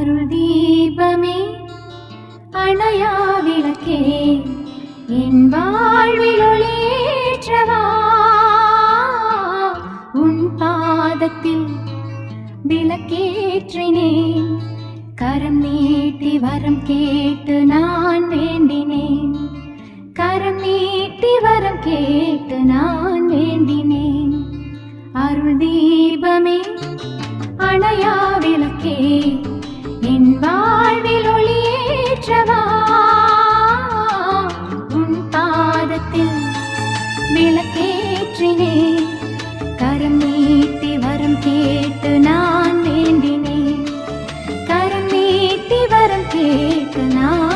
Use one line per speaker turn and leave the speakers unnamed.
அருள் தீபமே அணையா விளக்கே என் வாழ்வில் ஒளியேற்றவா உன் பாதத்தில் விளக்கேற்றினேன் கரம் நீட்டி வரம் கேட்டு நான் வேண்டினேன் கரம் நீட்டி வரம் கேட்டு நான் வேண்டினேன் அருள் தீபமே அணையா விளக்கே என் வாழ்வில் ஒளியேற்றவா உன் பாதத்தில் விளக்கேற்றினேன் கரம் நீட்டி வரம் கேட்டு நான் வேண்டினேன் கரம் நீட்டி வரம் கேட்டு நான்